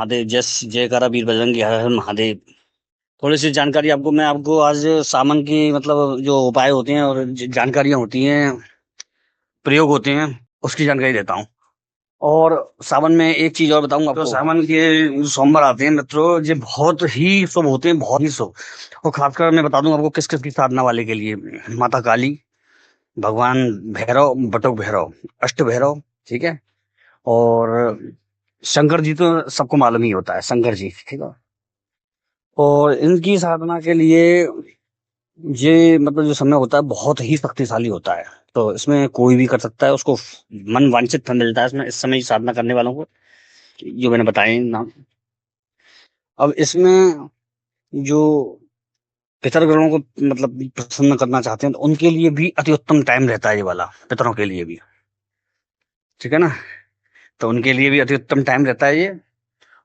महादेव। जय जयकारा वीर बजरंगी, हर हर महादेव। थोड़ी सी जानकारी मैं आपको आज सावन की मतलब जो उपाय होते हैं और जानकारियां होती हैं, प्रयोग होते हैं, उसकी जानकारी देता हूँ। और सावन में एक चीज और बताऊंगा आपको। सावन के जो सोमवार आते हैं मित्रों, ये बहुत ही शुभ होते हैं, बहुत ही शुभ। और खासकर मैं बता दूं आपको किस किस की साधना वाले के लिए। माता काली, भगवान भैरव, बटुक भैरव, अष्ट भैरव, ठीक है। और शंकर जी तो सबको मालूम ही होता है, शंकर जी, ठीक है। और इनकी साधना के लिए ये मतलब जो समय होता है बहुत ही शक्तिशाली होता है। तो इसमें कोई भी कर सकता है, उसको मन वांछित फल मिलता है इसमें, इस समय साधना करने वालों को, जो मैंने बताए नाम। अब इसमें जो पितरगणों को मतलब प्रसन्न करना चाहते हैं, तो उनके लिए भी अति उत्तम टाइम रहता है ये वाला, पितरों के लिए भी, ठीक है ना। तो उनके लिए भी अति उत्तम टाइम रहता है ये,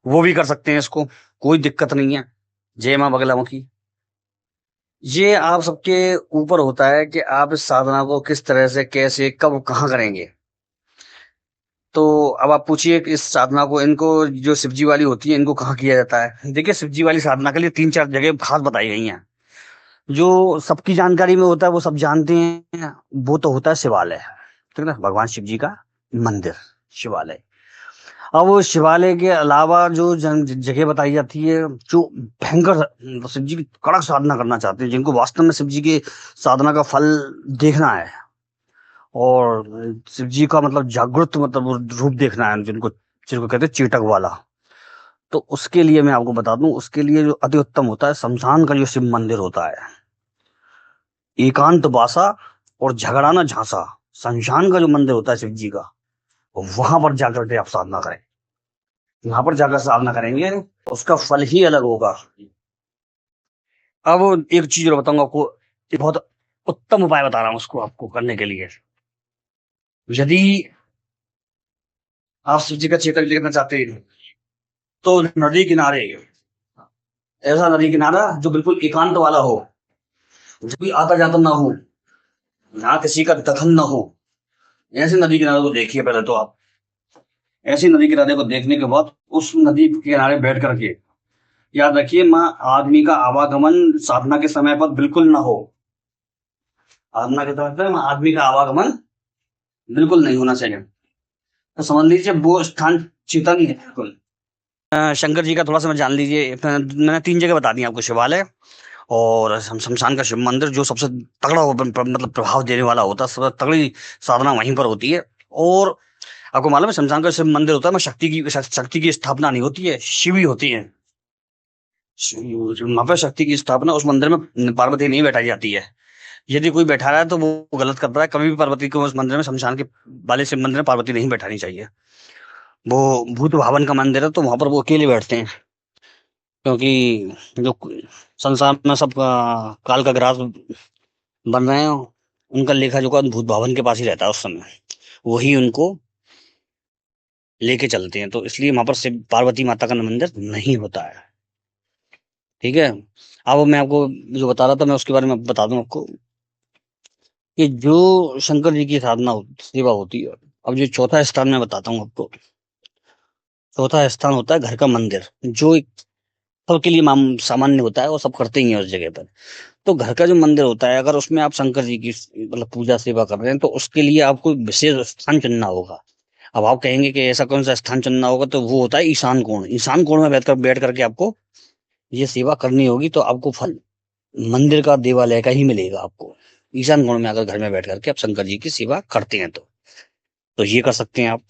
वो भी कर सकते हैं इसको, कोई दिक्कत नहीं है। जय मां बगलामुखी। ये आप सबके ऊपर होता है कि आप इस साधना को किस तरह से, कैसे, कब, कहाँ करेंगे। तो अब आप पूछिए कि इस साधना को, इनको जो शिवजी वाली होती है, इनको कहाँ किया जाता है। देखिए, शिवजी वाली साधना के लिए तीन चार जगह खास बताई गई हैं। जो सबकी जानकारी में होता है, वो सब जानते हैं। वो तो होता है शिवालय, ठीक है ना, भगवान शिव जी का मंदिर, शिवालय। अब वो शिवालय के अलावा जो जगह बताई जाती है, जो भयंकर शिव जी की कड़क साधना करना चाहते हैं, जिनको वास्तव में शिव जी की साधना का फल देखना है, और शिव जी का मतलब जागृत मतलब वो रूप देखना है, जिनको जिनको कहते हैं चेटक वाला। तो उसके लिए मैं आपको बता दूं, उसके लिए जो अति उत्तम होता है, शमशान का जो शिव मंदिर होता है, एकांत बासा और झगड़ाना झांसा, शमशान का जो मंदिर होता है शिव जी का, वहां पर जाकर के आप साधना करें। वहां पर जाकर साधना करेंगे, उसका फल ही अलग होगा। अब एक चीज और बताऊंगा आपको, एक बहुत उत्तम उपाय बता रहा हूं उसको आपको करने के लिए। यदि आप शिव जी का चेतन देखना चाहते हैं, तो नदी किनारे, ऐसा नदी किनारा जो बिल्कुल एकांत वाला हो, जो भी आता जाता ना हो, ना किसी का दखल ना हो, ऐसे नदी किनारे को देखिए पहले तो आप। ऐसी नदी किनारे को देखने के बाद उस नदी के किनारे बैठ करके याद रखिए, माँ आदमी का आवागमन साधना के समय पर बिल्कुल ना हो। साधना के समय पर आदमी का आवागमन बिल्कुल नहीं होना चाहिए। तो समझ लीजिए वो स्थान चेतन है बिल्कुल। शंकर जी का थोड़ा सा मैं जान लीजिए। मैंने तीन जगह बता दी आपको, शिवालय और शमशान का शिव मंदिर, जो सबसे तगड़ा मतलब प्रभाव देने वाला होता है, सबसे तगड़ी साधना वहीं पर होती है। और आपको मालूम है, शमशान का शिव मंदिर होता है, में शक्ति की स्थापना नहीं होती है, शिव ही होती है। वहां पर शक्ति की स्थापना, उस मंदिर में पार्वती नहीं बैठाई जाती है। यदि कोई बैठा रहा है तो वो गलत कर रहा है। कभी भी पार्वती को उस मंदिर में, शमशान के वाले शिव मंदिर में पार्वती नहीं बैठानी चाहिए। वो भूत भावन का मंदिर है, तो वहां पर वो अकेले बैठते हैं। क्योंकि जो संसार में सब काल का ग्रास बन रहे हैं, उनका लेखा जोखा भूत भावन के पास ही रहता है उस समय। वही उनको लेके चलते हैं, तो इसलिए वहां पर शिव पार्वती माता का मंदिर नहीं होता है, ठीक है। अब मैं आपको जो बता रहा था, मैं उसके बारे में बता दूं आपको कि जो शंकर जी की साधना सेवा होती है। अब जो चौथा स्थान मैं बताता हूँ आपको। चौथा स्थान होता है घर का मंदिर, जो एक सबके लिए सामान्य होता है, वो सब करते ही हैं उस जगह पर। तो घर का जो मंदिर होता है, अगर उसमें आप शंकर जी की मतलब पूजा सेवा कर रहे हैं, तो उसके लिए आपको विशेष स्थान चुनना होगा। अब आप कहेंगे कि ऐसा कौन सा स्थान चुनना होगा, तो वो होता है ईशान कोण। ईशान कोण में बैठ करके आपको ये सेवा करनी होगी, तो आपको फल मंदिर का, देवालय का ही मिलेगा आपको। ईशान कोण में अगर घर में बैठ करके आप शंकर जी की सेवा करते हैं, तो ये कर सकते हैं आप।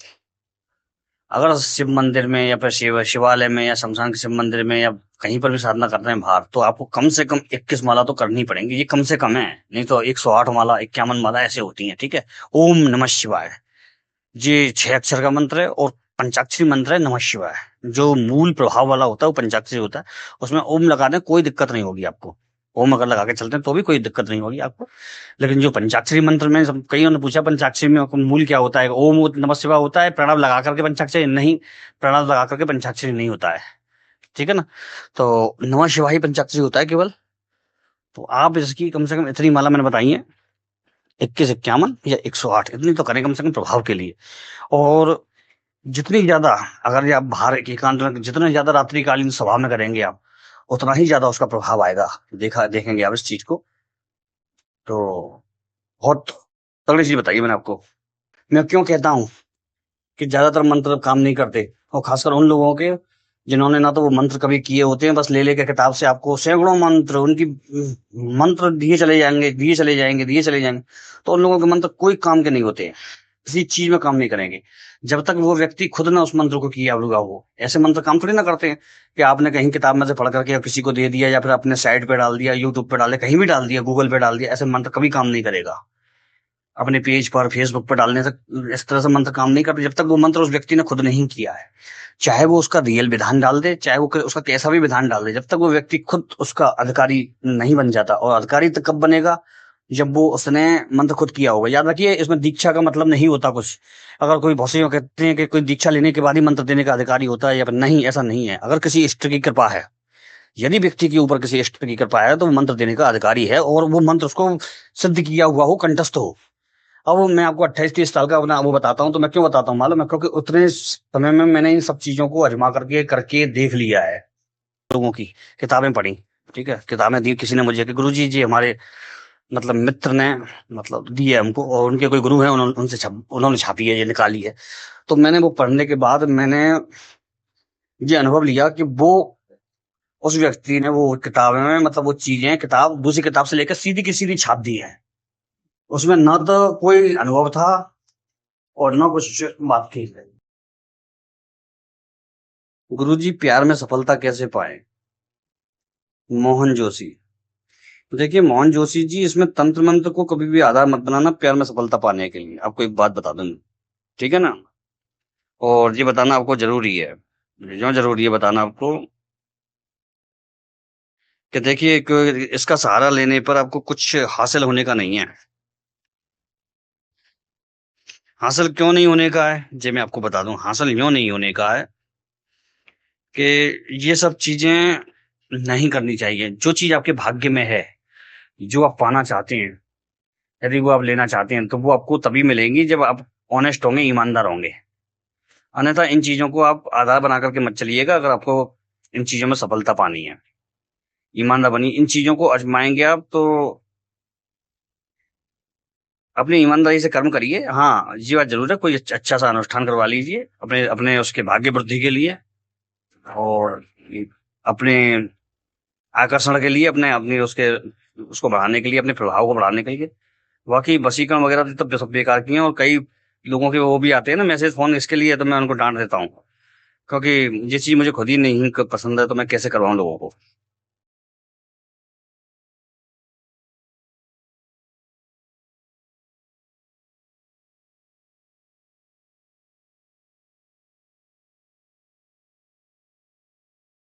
अगर शिव मंदिर में या फिर शिवालय में या शमशान के शिव मंदिर में या कहीं पर भी साधना कर रहे हैं बाहर, तो आपको कम से कम 21 माला तो करनी पड़ेंगी। ये कम से कम है, नहीं तो 108 माला, 51 माला ऐसे होती हैं, ठीक है। ओम नमः शिवाय, ये 6 अक्षर का मंत्र है, और पंचाक्षरी मंत्र है नमः शिवाय। जो मूल प्रभाव वाला होता है वो पंचाक्षरी होता है। उसमें ओम लगा दें, कोई दिक्कत नहीं होगी आपको। ओम अगर लगा के चलते हैं तो भी कोई दिक्कत नहीं होगी आपको। लेकिन जो पंचाक्षरी मंत्र में, सब कईयों ने पूछा पंचाक्षरी में मूल क्या होता है, ओम नमः शिवाय होता है, प्रणव लगा करके पंचाक्षरी नहीं, प्रणव लगा करके पंचाक्षरी नहीं होता है, ठीक है ना। तो नमः शिवाय ही पंचाक्षरी होता है केवल। तो आप इसकी कम से कम इतनी माला मैंने बताई है, 21, 51 या 108, इतनी तो करें कम से कम प्रभाव के लिए। और जितनी ज्यादा, अगर ये आप बाहर के एकांत में जितने ज्यादा रात्रिकालीन सभा में करेंगे आप, उतना ही ज्यादा उसका प्रभाव आएगा। देखेंगे आप इस चीज को। तो बहुत तगड़ी चीज बताइए मैंने आपको। मैं क्यों कहता हूँ कि ज्यादातर मंत्र काम नहीं करते, और खासकर उन लोगों के जिन्होंने ना तो वो मंत्र कभी किए होते हैं, बस ले लेके किताब से आपको सैकड़ों मंत्र उनकी मंत्र दिए चले जाएंगे, दिए चले जाएंगे, दिए चले जाएंगे। तो उन लोगों के मंत्र कोई काम के नहीं होते हैं, किसी चीज में काम नहीं करेंगे जब तक वो व्यक्ति खुद ना उस मंत्र को किया होगा। वो ऐसे मंत्र काम थोड़ी ना करते हैं कि आपने कहीं किताब में से पढ़ करके या किसी को दे दिया, या फिर अपने साइट पे डाल दिया, यूट्यूब पे डाल दिया, कहीं भी डाल दिया, गूगल पे डाल दिया। ऐसे मंत्र कभी काम नहीं करेगा। अपने पेज पर, फेसबुक पर डालने से इस तरह से मंत्र काम नहीं करते जब तक वो मंत्र उस व्यक्ति ने खुद नहीं किया है। चाहे वो उसका रियल विधान डाल दे, चाहे वो उसका कैसा भी विधान डाल दे, जब तक वो व्यक्ति खुद उसका अधिकारी नहीं बन जाता। और अधिकारी तक कब बनेगा? जब वो उसने मंत्र खुद किया होगा। याद रखिए, इसमें दीक्षा का मतलब नहीं होता कुछ। अगर कोई बहुत से लोग कहते हैं कि कोई दीक्षा लेने के बाद ही मंत्र देने का अधिकारी होता है, या फिर नहीं, ऐसा नहीं है। अगर किसी इष्ट की कृपा है, यदि व्यक्ति के ऊपर किसी इष्ट की कृपा है, तो वो मंत्र देने का अधिकारी है, और वो मंत्र उसको सिद्ध किया हुआ हो, कंठस्थ हो। अब मैं आपको 28-30 साल का अपना वो बताता हूँ। तो मैं क्यों बताता हूँ मालूम है? क्योंकि उतने समय में मैंने इन सब चीजों को आजमा करके करके देख लिया है। लोगों की किताबें पढ़ी, ठीक है, किताबें दी किसी ने मुझे कि गुरुजी जी हमारे मतलब मित्र ने मतलब दी है हमको, और उनके कोई गुरु हैं, उन्होंने छापी है, ये निकाली है। तो मैंने वो पढ़ने के बाद मैंने ये अनुभव लिया कि वो उस व्यक्ति ने वो किताबें में मतलब वो चीजें किताब दूसरी किताब से लेकर सीधी की सीधी छाप दी है। उसमें ना तो कोई अनुभव था और ना कुछ बात की है। गुरुजी प्यार में सफलता कैसे पाए? मोहन जोशी। देखिए मोहन जोशी जी, इसमें तंत्र मंत्र को कभी भी आधार मत बनाना प्यार में सफलता पाने के लिए। आपको एक बात बता दूं, ठीक है ना? और ये बताना आपको जरूरी है, क्यों जरूरी है बताना आपको? कि देखिए इसका सहारा लेने पर आपको कुछ हासिल होने का नहीं है। हासिल क्यों नहीं होने का है, ये मैं आपको बता दूं। हासिल क्यों नहीं होने का है कि ये सब चीजें नहीं करनी चाहिए। जो चीज आपके भाग्य में है, जो आप पाना चाहते हैं, यदि वो आप लेना चाहते हैं, तो वो आपको तभी मिलेंगी जब आप ऑनेस्ट होंगे, ईमानदार होंगे। अन्यथा इन चीजों को आप आधार बना करके मत चलिएगा। अगर आपको इन चीजों में सफलता पानी है, ईमानदार बनी, इन चीजों को आजमाएंगे आप, तो अपनी ईमानदारी से कर्म करिए। हाँ, ये बात जरूर है, कोई अच्छा सा अनुष्ठान करवा लीजिए अपने अपने उसके भाग्य वृद्धि के लिए, और अपने आकर्षण के लिए, अपने अपनी उसके उसको बढ़ाने के लिए, अपने प्रभाव को बढ़ाने के लिए। बाकी वशीकरण वगैरह तो सब बेकार किए हैं। और कई लोगों के वो भी आते हैं ना मैसेज, फोन, इसके लिए तो मैं उनको डांट देता हूँ। क्योंकि ये चीज मुझे खुद ही नहीं पसंद है, तो मैं कैसे करवाऊं लोगों को।